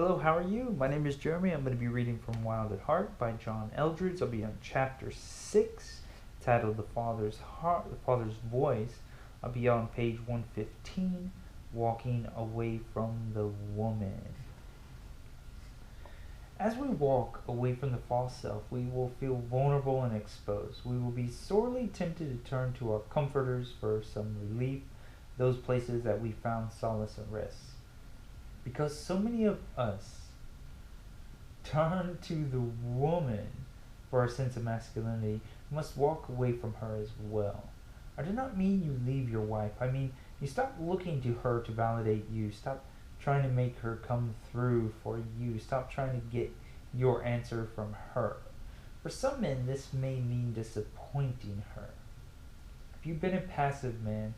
Hello, how are you? My name is Jeremy. I'm going to be reading from Wild at Heart by John Eldredge. I'll be on chapter 6, titled The Father's Heart, The Father's Voice. I'll be on page 115, Walking Away from the Woman. As we walk away from the false self, we will feel vulnerable and exposed. We will be sorely tempted to turn to our comforters for some relief, those places that we found solace and rest. Because so many of us turn to the woman for our sense of masculinity, we must walk away from her as well. I do not mean you leave your wife. I mean you stop looking to her to validate you. Stop trying to make her come through for you. Stop trying to get your answer from her. For some men, this may mean disappointing her. If you've been a passive man,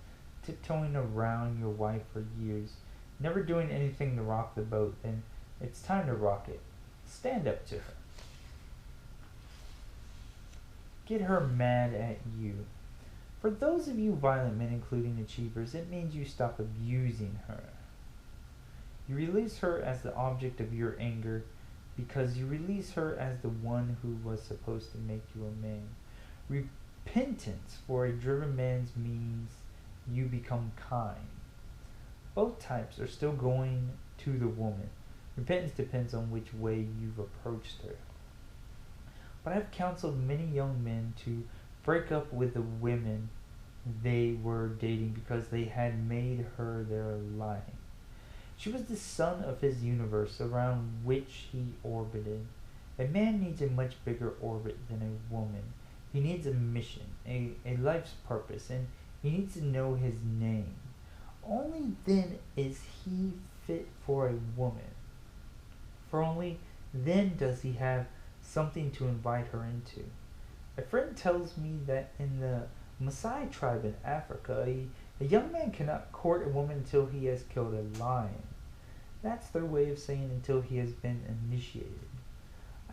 tiptoeing around your wife for years, never doing anything to rock the boat, then it's time to rock it. Stand up to her. Get her mad at you. For those of you violent men, including achievers, it means you stop abusing her. You release her as the object of your anger because you release her as the one who was supposed to make you a man. Repentance for a driven man means you become kind. Both types are still going to the woman. Repentance depends on which way you've approached her. But I've counseled many young men to break up with the women they were dating because they had made her their life. She was the sun of his universe around which he orbited. A man needs a much bigger orbit than a woman. He needs a mission, a life's purpose, and he needs to know his name. Only then is he fit for a woman. For only then does he have something to invite her into. A friend tells me that in the Maasai tribe in Africa, a young man cannot court a woman until he has killed a lion. That's their way of saying until he has been initiated.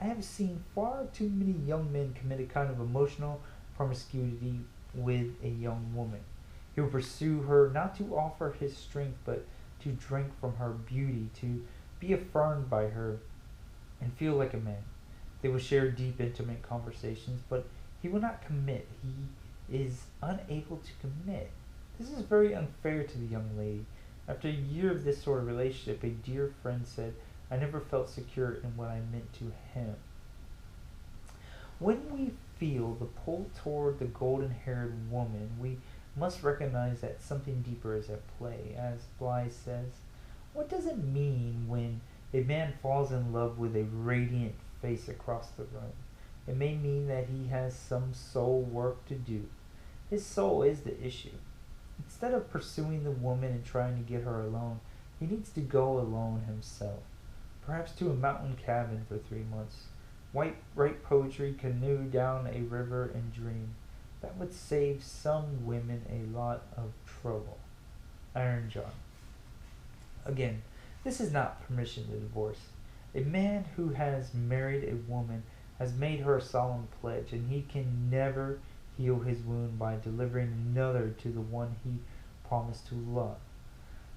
I have seen far too many young men commit a kind of emotional promiscuity with a young woman. He will pursue her not to offer his strength, but to drink from her beauty, to be affirmed by her, and feel like a man. They will share deep, intimate conversations, but he will not commit. He is unable to commit. This is very unfair to the young lady. After a year of this sort of relationship, a dear friend said, "I never felt secure in what I meant to him." When we feel the pull toward the golden-haired woman, we must recognize that something deeper is at play. As Bly says, what does it mean when a man falls in love with a radiant face across the room? It may mean that he has some soul work to do. His soul is the issue. Instead of pursuing the woman and trying to get her alone, he needs to go alone himself. Perhaps to a mountain cabin for 3 months. Write poetry, canoe down a river, and dream. That would save some women a lot of trouble. Iron John. Again, this is not permission to divorce. A man who has married a woman has made her a solemn pledge, and he can never heal his wound by delivering another to the one he promised to love.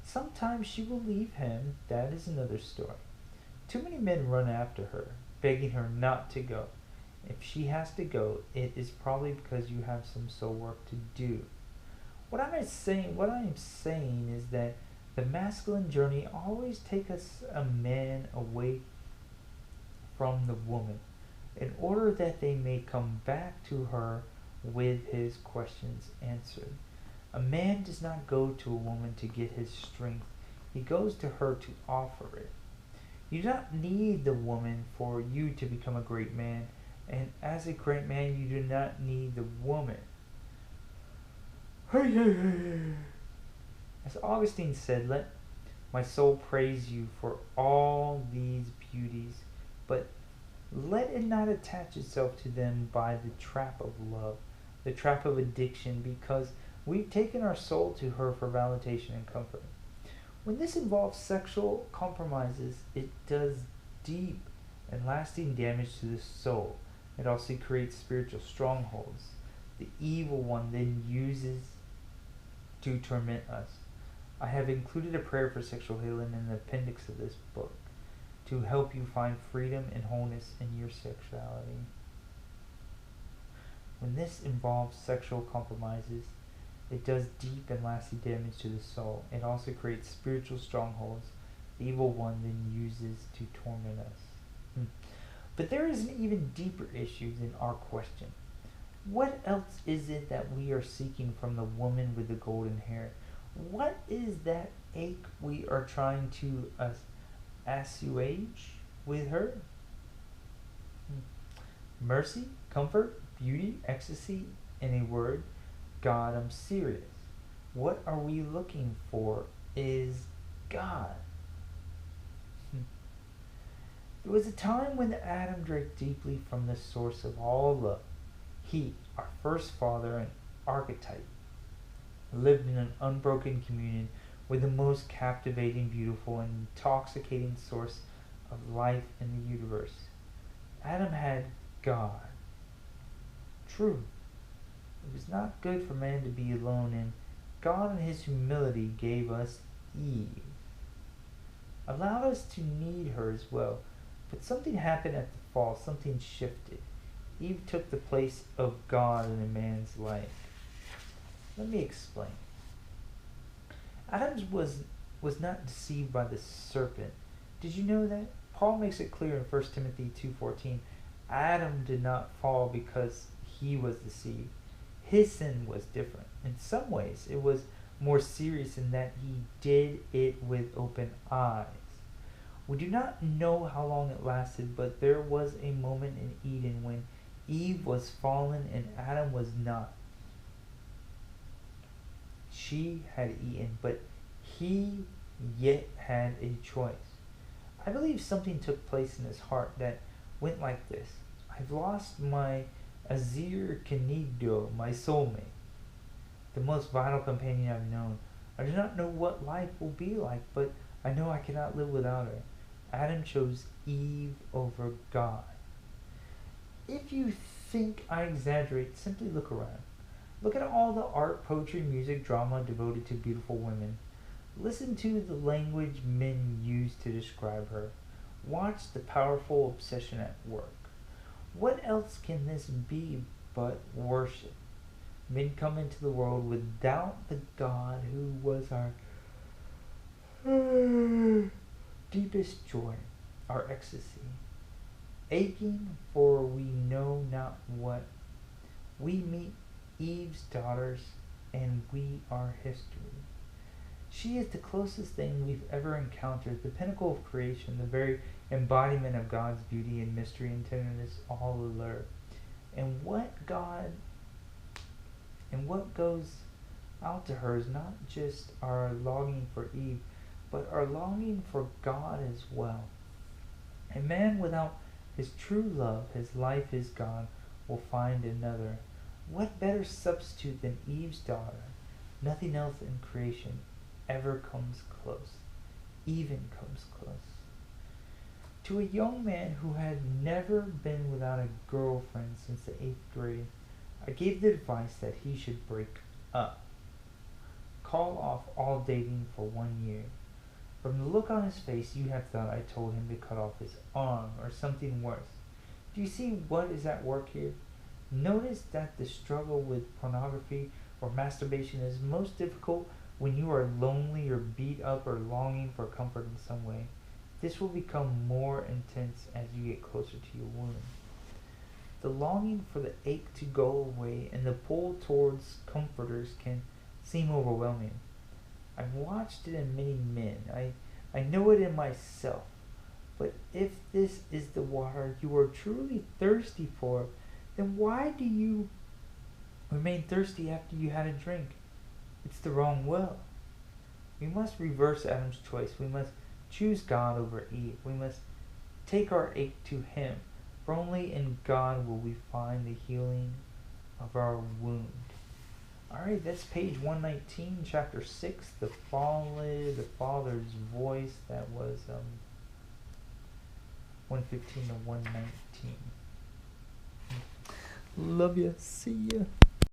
Sometimes she will leave him. That is another story. Too many men run after her, begging her not to go. If she has to go, it is probably because you have some soul work to do. What I am saying is that the masculine journey always takes a man away from the woman, in order that they may come back to her with his questions answered. A man does not go to a woman to get his strength. He goes to her to offer it. You do not need the woman for you to become a great man, and as a great man, you do not need the woman. As Augustine said, let my soul praise you for all these beauties, but let it not attach itself to them by the trap of love, the trap of addiction, because we've taken our soul to her for validation and comfort. When this involves sexual compromises, it does deep and lasting damage to the soul. It also creates spiritual strongholds. The evil one then uses to torment us. I have included a prayer for sexual healing in the appendix of this book. to help you find freedom and wholeness in your sexuality. When this involves sexual compromises, it does deep and lasting damage to the soul. It also creates spiritual strongholds the evil one then uses to torment us. But there is an even deeper issue than our question. What else is it that we are seeking from the woman with the golden hair? What is that ache we are trying to assuage with her? Mercy, comfort, beauty, ecstasy, in a word, God, I'm serious. What are we looking for is God. There was a time when Adam drank deeply from the source of all love. He, our first father and archetype, lived in an unbroken communion with the most captivating, beautiful, and intoxicating source of life in the universe. Adam had God. True, it was not good for man to be alone, and God in his humility gave us Eve. Allowed us to need her as well. But something happened at the fall. Something shifted. Eve took the place of God in a man's life. Let me explain. Adam was not deceived by the serpent. Did you know that? Paul makes it clear in 1 Timothy 2:14. Adam did not fall because he was deceived. His sin was different. In some ways, it was more serious in that he did it with open eyes. We do not know how long it lasted, but there was a moment in Eden when Eve was fallen and Adam was not. She had eaten, but he yet had a choice. I believe something took place in his heart that went like this. I've lost my Azir Kenido, my soulmate, the most vital companion I've known. I do not know what life will be like, but I know I cannot live without her. Adam chose Eve over God. If you think I exaggerate, simply look around. Look at all the art, poetry, music, drama devoted to beautiful women. Listen to the language men use to describe her. Watch the powerful obsession at work. What else can this be but worship? Men come into the world without the God who was our deepest joy, our ecstasy, aching for we know not what. We meet Eve's daughters, and we are history. She is the closest thing we've ever encountered, the pinnacle of creation, the very embodiment of God's beauty and mystery and tenderness, all allure. And what goes out to her is not just our longing for Eve, but our longing for God as well. A man without his true love, his life is gone, will find another. What better substitute than Eve's daughter? Nothing else in creation ever comes close, even comes close. To a young man who had never been without a girlfriend since the 8th grade, I gave the advice that he should break up. Call off all dating for 1 year. From the look on his face, you have thought I told him to cut off his arm or something worse. Do you see what is at work here? Notice that the struggle with pornography or masturbation is most difficult when you are lonely or beat up or longing for comfort in some way. This will become more intense as you get closer to your wound. The longing for the ache to go away and the pull towards comforters can seem overwhelming. I've watched it in many men. I know it in myself. But if this is the water you are truly thirsty for, then why do you remain thirsty after you had a drink? It's the wrong well. We must reverse Adam's choice. We must choose God over Eve. We must take our ache to Him. For only in God will we find the healing of our wound. Alright, that's page 119, chapter 6, the Father's voice. That was 115 to 119. Love ya. See ya.